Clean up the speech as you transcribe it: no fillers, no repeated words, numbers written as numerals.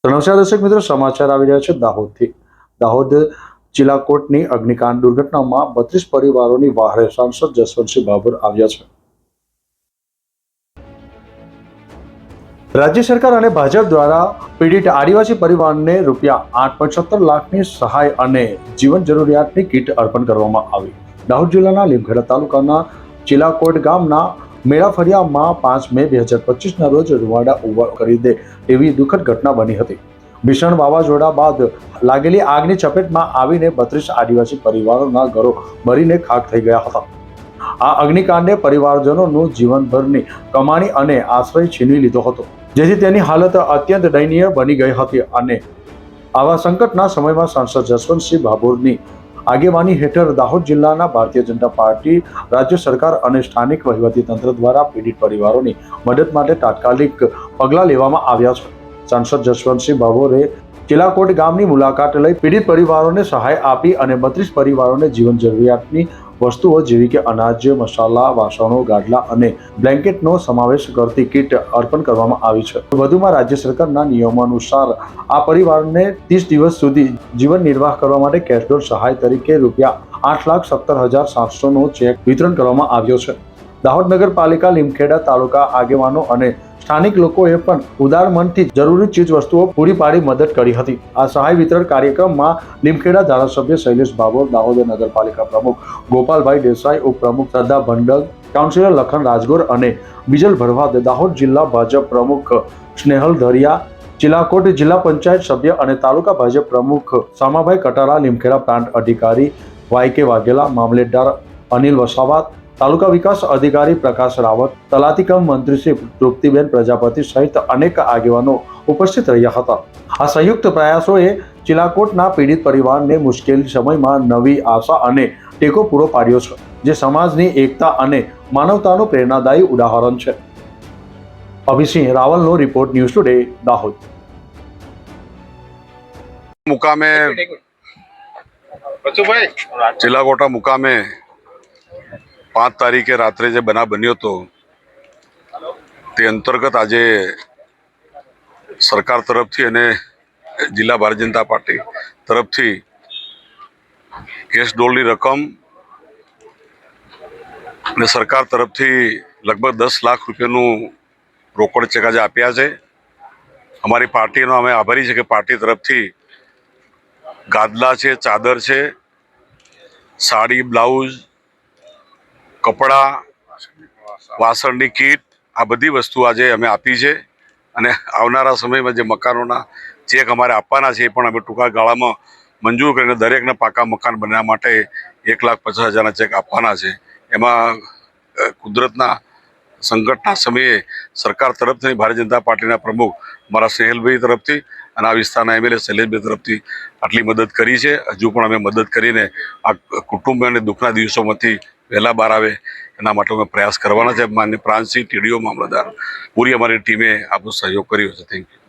તો નમસ્કાર દર્શક મિત્રો, સમાચાર આવી રહ્યા છે દાહોદથી। દાહોદ ચિલાકોટની અગ્નિકાંડ દુર્ઘટનામાં 32 પરિવારોની વહારે સાંસદ જસવંતસિંહ ભાભોર આવ્યા છે। રાજ્ય સરકાર અને ભાજપ દ્વારા પીડિત આદિવાસી પરિવારને ₹8.17 લાખની સહાય અને જીવન જરૂરિયાતની કીટ અર્પણ કરવામાં આવી। દાહોદ જિલ્લાના લીમખેડા તાલુકાના ચિલાકોટ ગામના મેળાફળિયામાં 5 મે 2025ના રોજ રૂવાડા ઉભા કરી દે એવી દુઃખદ ઘટના બની હતી। ભીષણ વાવાઝોડા બાદ લાગેલી આગની ચપેટમાં આવીને 32 આદિવાસી પરિવારોના ઘરો બળીને ખાખ થઈ ગયા હતા। આ અગ્નિકાંડે પરિવારજનોનું જીવનભરની કમાણી અને આશ્રય છીનવી લીધો હતો, જેથી તેની હાલત અત્યંત દયનીય બની ગઈ હતી। અને આવા સંકટના સમયમાં સાંસદ જસવંતસિંહ ભાભોરની આગેવાની હેઠળ દાહોદ જિલ્લાના ભારતીય જનતા પાર્ટી, રાજ્ય સરકાર અને સ્થાનિક વહીવટીતંત્ર દ્વારા પીડિત પરિવારોની મદદ માટે તાત્કાલિક પગલાં લેવામાં આવ્યા છે। સાંસદ જસવંતસિંહ ભાભોરે ચિલાકોટ ગામની મુલાકાત લઈ પીડિત પરિવારોને સહાય આપી અને 32 પરિવારોને જીવન જરૂરિયાતની વસ્તુઓ જેવી કે અનાજ, મસાલા, વાસણો, ગાદલા અને બ્લેન્કેટનો સમાવેશ કરતી કીટ અર્પણ કરવામાં આવી છે। વધુમાં રાજ્ય સરકારના નિયમો અનુસાર આ પરિવારને 30 દિવસ સુધી જીવન નિર્વાહ કરવા માટે કેશડોલ સહાય તરીકે ₹8,17,700નો ચેક વિતરણ કરવામાં આવ્યો છે। દાહોદ નગરપાલિકા, લીમખેડા તાલુકા આગેવાનો અને સ્થાનિક લોકોએ પણ ઉદાર મનથી જરૂરી ચીજ વસ્તુઓ પૂરી પાડી મદદ કરી હતી। આ સહાય વિતરણ કાર્યક્રમમાં લીમખેડા ધારાસભ્ય શૈલેષ ભાભોર, દાહોદ નગરપાલિકા પ્રમુખ ગોપાલભાઈ દેસાઈ, ઉપપ્રમુખ શ્રદ્ધા ભંડગ, કાઉન્સિલર લખન રાજગોર અને બીજલ ભરવાડ, દાહોદ જિલ્લા ભાજપ પ્રમુખ સ્નેહલ ધરિયા, ચિલાકોટ જિલ્લા પંચાયત સભ્ય અને તાલુકા ભાજપ પ્રમુખ સામાભાઈ કટારા, લીમખેડા પ્રાંત અધિકારી YK વાઘેલા, મામલેદાર અનિલ વસાવા, તાલુકા વિકાસ અધિકારી પ્રકાશ રાવત, તલાટી કમ મંત્રી શ્રી તૃપ્તિબેન પ્રજાપતિ સહિત અનેક આગેવાનો ઉપસ્થિત રહ્યા હતા। આ સંયુક્ત પ્રયાસોએ ચિલાકોટના પીડિત પરિવારને મુશ્કેલ સમયમાં નવી આશા અને ટેકો પૂરો પાડ્યો છે, જે સમાજની એકતા અને માનવતાનું પ્રેરણાદાયી ઉદાહરણ છે। અભિસિંહ રાવલનો રિપોર્ટ, ન્યૂઝ ટુડે, દાહોદ। મુકામે ચિલાકોટા મુકામે 5 તારીખે રાત્રે જે બનાવ બન્યો હતો તે અંતર્ગત આજે સરકાર તરફથી અને જિલ્લા ભારતીય જનતા પાર્ટી તરફથી કેશ ડોલની રકમ અને સરકાર તરફથી લગભગ 10 લાખ રૂપિયાનું રોકડ ચેક આજે આપ્યા છે। અમારી પાર્ટીનો અમે આભારી છે કે પાર્ટી તરફથી ગાદલા છે, ચાદર છે, સાડી, બ્લાઉઝ, કપડાં, વાસણની કીટ, આ બધી વસ્તુ આજે અમે આપી છે। અને આવનારા સમયમાં જે મકાનોના ચેક અમારે આપવાના છે એ પણ અમે ટૂંકા ગાળામાં મંજૂર કરીને દરેકને પાકા મકાન બનાવવા માટે 1,50,000ના ચેક આપવાના છે। એમાં કુદરતના સંકટના સમયે સરકાર તરફથી ભારતીય જનતા પાર્ટીના પ્રમુખ મારા સ્નેહલભાઈ તરફથી અને આ વિસ્તારના MLA શૈલેષભાઈ તરફથી આટલી મદદ કરી છે। હજુ પણ અમે મદદ કરીને આ કુટુંબ અને દુઃખના દિવસોમાંથી વહેલા બહાર આવે એના માટે અમે પ્રયાસ કરવાના છે। માન્ય પ્રાંતસિંહ, TDO, મામલતદાર, પૂરી અમારી ટીમે આપણો સહયોગ કર્યો છે। Thank you.